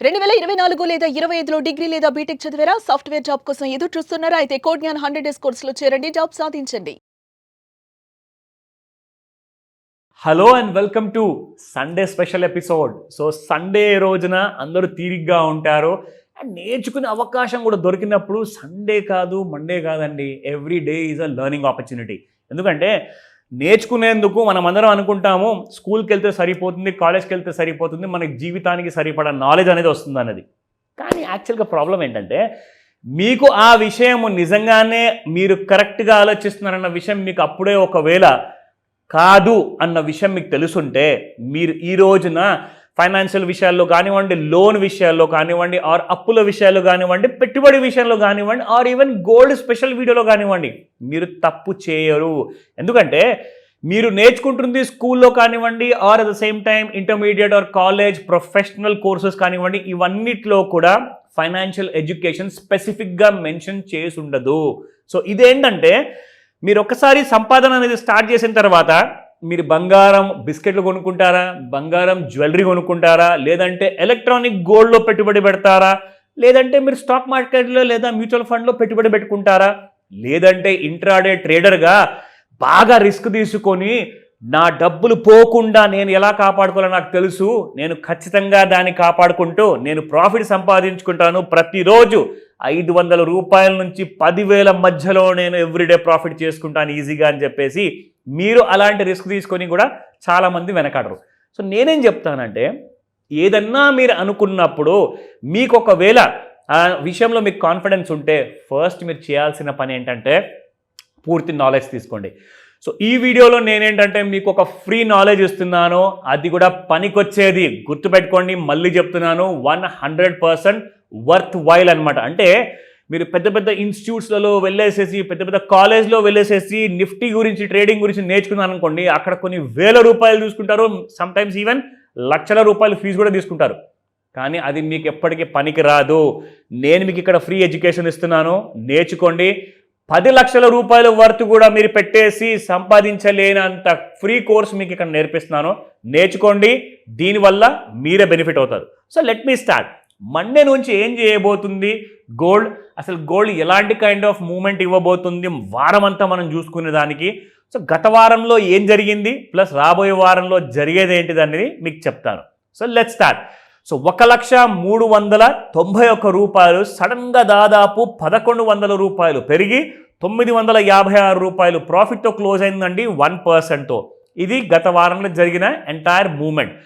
2024 లేదా 25లో డిగ్రీ లేదా బీటెక్ చదివారా? సాఫ్ట్‌వేర్ జాబ్ కోసం ఎదురు చూస్తున్నారా? అయితే కోడ్ జ్ఞాన్ 100 డేస్ కోర్సులో చేరండి. జాబ్ సాధించండి. Hello and welcome to Sunday special episode. So Sunday రోజున అందరూ తీరిగ్గా ఉంటారు అండ్ నేర్చుకునే అవకాశం కూడా దొరికినప్పుడు సండే కాదు మండే కాదండి, every day is a learning opportunity. ఎందుకంటే నేర్చుకునేందుకు మనం అందరం అనుకుంటాము స్కూల్కి వెళ్తే సరిపోతుంది, కాలేజ్కి వెళ్తే సరిపోతుంది, మనకి జీవితానికి సరిపడా నాలెడ్జ్ అనేది వస్తుంది అన్నది. కానీ యాక్చువల్గా ప్రాబ్లం ఏంటంటే మీకు ఆ విషయం నిజంగానే మీరు కరెక్ట్గా ఆలోచిస్తున్నారన్న విషయం మీకు అప్పుడే ఒకవేళ కాదు అన్న విషయం మీకు తెలుసుంటే మీరు ఈ రోజున ఫైనాన్షియల్ విషయాల్లో కానివ్వండి, లోన్ విషయాల్లో కానివ్వండి, ఆర్ అప్పుల విషయాల్లో కానివ్వండి, పెట్టుబడి విషయంలో కానివ్వండి, ఆర్ ఈవెన్ గోల్డ్ స్పెషల్ వీడియోలో కానివ్వండి, మీరు తప్పు చేయరు. ఎందుకంటే మీరు నేర్చుకుంటుంది స్కూల్లో కానివ్వండి, or at the same time intermediate or college professional courses కానివ్వండి, ఇవన్నిట్లో కూడా ఫైనాన్షియల్ ఎడ్యుకేషన్ స్పెసిఫిక్గా మెన్షన్ చేసి ఉండదు. సో ఇదేంటంటే మీరు ఒక్కసారి సంపాదన అనేది స్టార్ట్ చేసిన తర్వాత మీరు బంగారం బిస్కెట్లు కొనుక్కుంటారా, బంగారం జ్యువెలరీ కొనుక్కుంటారా, లేదంటే ఎలక్ట్రానిక్ గోల్డ్లో పెట్టుబడి పెడతారా, లేదంటే మీరు స్టాక్ మార్కెట్లో లేదా మ్యూచువల్ ఫండ్లో పెట్టుబడి పెట్టుకుంటారా, లేదంటే ఇంట్రాడే ట్రేడర్గా బాగా రిస్క్ తీసుకొని నా డబ్బులు పోకుండా నేను ఎలా కాపాడుకోవాలో నాకు తెలుసు, నేను ఖచ్చితంగా దాన్ని కాపాడుకుంటూ నేను ప్రాఫిట్ సంపాదించుకుంటాను, ప్రతిరోజు 500 రూపాయల నుంచి 10,000 మధ్యలో నేను ఎవ్రీడే ప్రాఫిట్ చేసుకుంటాను ఈజీగా అని చెప్పేసి మీరు అలాంటి రిస్క్ తీసుకొని కూడా చాలామంది వెనకాడరు. సో నేనేం చెప్తానంటే ఏదన్నా మీరు అనుకున్నప్పుడు మీకు ఒకవేళ ఆ విషయంలో మీకు కాన్ఫిడెన్స్ ఉంటే ఫస్ట్ మీరు చేయాల్సిన పని ఏంటంటే పూర్తి నాలెడ్జ్ తీసుకోండి. సో ఈ వీడియోలో నేనేంటంటే మీకు ఒక ఫ్రీ నాలెడ్జ్ ఇస్తున్నాను, అది కూడా పనికొచ్చేది. గుర్తుపెట్టుకోండి, మళ్ళీ చెప్తున్నాను, 100% వర్త్ వైల్ అనమాట. అంటే మీరు పెద్ద పెద్ద ఇన్స్టిట్యూట్స్లలో వెళ్ళేసేసి, పెద్ద పెద్ద కాలేజ్లో వెళ్ళేసేసి నిఫ్టీ గురించి, ట్రేడింగ్ గురించి నేర్చుకున్నాను అనుకోండి, అక్కడ కొన్ని వేల రూపాయలు తీసుకుంటారు, సమ్టైమ్స్ ఈవెన్ లక్షల రూపాయలు ఫీజు కూడా తీసుకుంటారు. కానీ అది మీకు ఎప్పటికీ పనికి రాదు. నేను మీకు ఇక్కడ ఫ్రీ ఎడ్యుకేషన్ ఇస్తున్నాను, నేర్చుకోండి. 10 లక్షల రూపాయల వర్త్ కూడా మీరు పెట్టేసి సంపాదించలేనంత ఫ్రీ కోర్స్ మీకు ఇక్కడ నేర్పిస్తున్నాను, నేర్చుకోండి. దీనివల్ల మీరే బెనిఫిట్ అవుతారు. So let me start. Monday నుంచి ఏం చేయబోతుంది గోల్డ్, అసలు గోల్డ్ ఎలాంటి కైండ్ ఆఫ్ మూమెంట్ ఇవ్వబోతుంది, వారం అంతా మనం చూసుకునే దానికి. సో గత వారంలో ఏం జరిగింది ప్లస్ రాబోయే వారంలో జరిగేది ఏంటిది అనేది మీకు చెప్తాను. So let start. సో 1,391 రూపాయలు సడన్గా దాదాపు 1,100 రూపాయలు పెరిగి 956 రూపాయలు ప్రాఫిట్తో క్లోజ్ అయిందండి, 1%తో. ఇది గత వారంలో జరిగిన ఎంటైర్ మూమెంట్.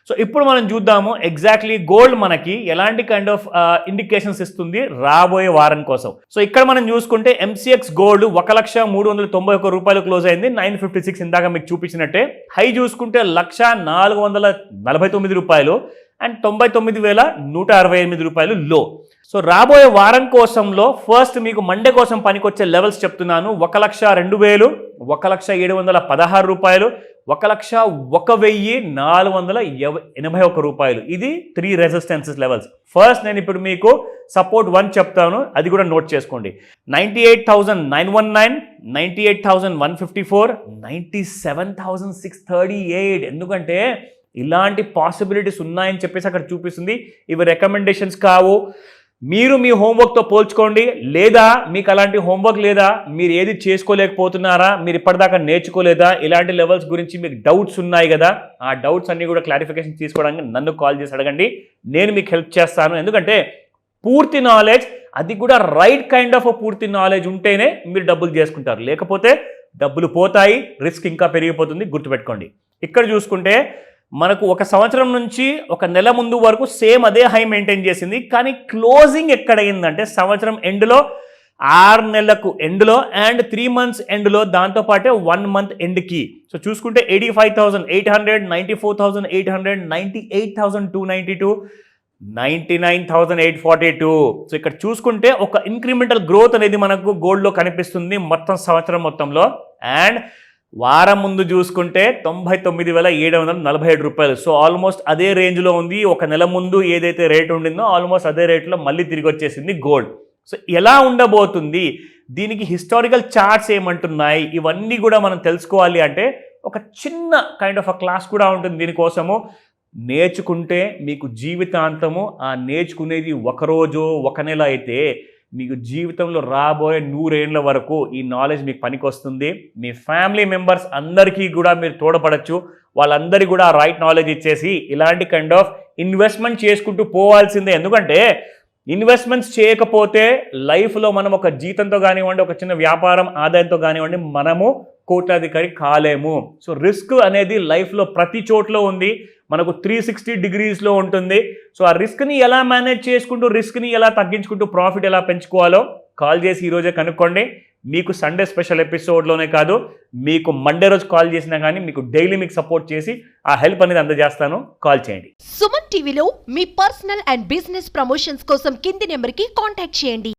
సో ఇప్పుడు మనం చూద్దాము ఎగ్జాక్ట్లీ గోల్డ్ మనకి ఎలాంటి కైండ్ ఆఫ్ ఇండికేషన్స్ ఇస్తుంది రాబోయే వారం కోసం. సో ఇక్కడ మనం చూసుకుంటే ఎంసీఎక్స్ గోల్డ్ 1,391 రూపాయలు క్లోజ్ అయింది, 956 ఇందాక మీకు చూపించినట్టే. హై చూసుకుంటే 1,449 రూపాయలు అండ్ 99,168 రూపాయలు లో. సో రాబోయే వారం కోసంలో ఫస్ట్ మీకు మండే కోసం పనికొచ్చే లెవెల్స్ చెప్తున్నాను. 1,02,000, 1,716 రూపాయలు, 1,01,481 రూపాయలు. ఇది 3 రెసిస్టెన్సెస్ లెవెల్స్. ఫస్ట్ నేను ఇప్పుడు మీకు సపోర్ట్ 1 చెప్తాను, అది కూడా నోట్ చేసుకోండి. 98,919, 98,154, 97,638. ఎందుకంటే ఇలాంటి పాసిబిలిటీస్ ఉన్నాయని చెప్పేసి అక్కడ చూపిస్తుంది. ఇవి రికమెండేషన్స్ కావు, మీరు మీ హోంవర్క్తో పోల్చుకోండి. లేదా మీకు అలాంటి హోంవర్క్ లేదా, మీరు ఏది చేసుకోలేకపోతున్నారా, మీరు ఇప్పటిదాకా నేర్చుకోలేదా, ఇలాంటి లెవెల్స్ గురించి మీకు డౌట్స్ ఉన్నాయి కదా, ఆ డౌట్స్ అన్నీ కూడా క్లారిఫికేషన్ తీసుకోవడానికి నన్ను కాల్ చేసి అడగండి, నేను మీకు హెల్ప్ చేస్తాను. ఎందుకంటే పూర్తి నాలెడ్జ్, అది కూడా రైట్ కైండ్ ఆఫ్ పూర్తి నాలెడ్జ్ ఉంటేనే మీరు డబ్బులు చేసుకుంటారు, లేకపోతే డబ్బులు పోతాయి, రిస్క్ ఇంకా పెరిగిపోతుంది. గుర్తుపెట్టుకోండి. ఇక్కడ చూసుకుంటే మనకు 1 సంవత్సరం నుంచి 1 నెల ముందు వరకు సేమ్ అదే హై మెయింటైన్ చేసింది. కానీ క్లోజింగ్ ఎక్కడైందంటే సంవత్సరం ఎండ్లో, 6 నెలలకు ఎండ్లో అండ్ 3 మంత్స్ ఎండ్లో, దాంతోపాటే 1 మంత్ ఎండ్కి. సో చూసుకుంటే 85,800, 94,800, 98,292, 99,842. సో ఇక్కడ చూసుకుంటే ఒక ఇంక్రిమెంటల్ గ్రోత్ అనేది మనకు గోల్డ్లో కనిపిస్తుంది మొత్తం సంవత్సరం మొత్తంలో. అండ్ వారం ముందు చూసుకుంటే 99,747 రూపాయలు. సో ఆల్మోస్ట్ అదే రేంజ్లో ఉంది. 1 నెల ముందు ఏదైతే రేట్ ఉండిందో ఆల్మోస్ట్ అదే రేట్లో మళ్ళీ తిరిగి వచ్చేసింది గోల్డ్. సో ఎలా ఉండబోతుంది, దీనికి హిస్టారికల్ చార్ట్స్ ఏమంటున్నాయి, ఇవన్నీ కూడా మనం తెలుసుకోవాలి అంటే ఒక చిన్న కైండ్ ఆఫ్ క్లాస్ కూడా ఉంటుంది దీనికోసము. నేర్చుకుంటే మీకు జీవితాంతము ఆ నేర్చుకునేది ఒకరోజు ఒక నెల అయితే మీకు జీవితంలో రాబోయే 100 ఏళ్ల వరకు ఈ నాలెడ్జ్ మీకు పనికొస్తుంది. మీ ఫ్యామిలీ మెంబర్స్ అందరికీ కూడా మీరు తోడ్పడచ్చు. వాళ్ళందరికీ కూడా రైట్ నాలెడ్జ్ ఇచ్చేసి ఇలాంటి కైండ్ ఆఫ్ ఇన్వెస్ట్మెంట్ చేసుకుంటూ పోవాల్సిందే. ఎందుకంటే ఇన్వెస్ట్మెంట్స్ చేయకపోతే లైఫ్లో మనం ఒక జీతంతో కానివ్వండి, ఒక చిన్న వ్యాపారం ఆదాయంతో కానివ్వండి, మనము కోట్లాధికారి కాలేము. సో రిస్క్ అనేది లైఫ్లో ప్రతి చోట్ల ఉంది, మనకు 360 డిగ్రీస్లో ఉంటుంది. సో ఆ రిస్క్ని ఎలా మేనేజ్ చేసుకుంటూ, రిస్క్ని ఎలా తగ్గించుకుంటూ, ప్రాఫిట్ ఎలా పెంచుకోవాలో కాల్ చేసి ఈరోజే కనుక్కోండి. మీకు సండే స్పెషల్ ఎపిసోడ్లోనే కాదు, మీకు మండే రోజు కాల్ చేసినా కానీ మీకు డైలీ మీకు సపోర్ట్ చేసి ఆ హెల్ప్ అనేది అందజేస్తాను. కాల్ చేయండి. సుమన్ టీవీలో మీ పర్సనల్ అండ్ బిజినెస్ ప్రమోషన్స్ కోసం కింది నెంబర్కి కాంటాక్ట్ చేయండి.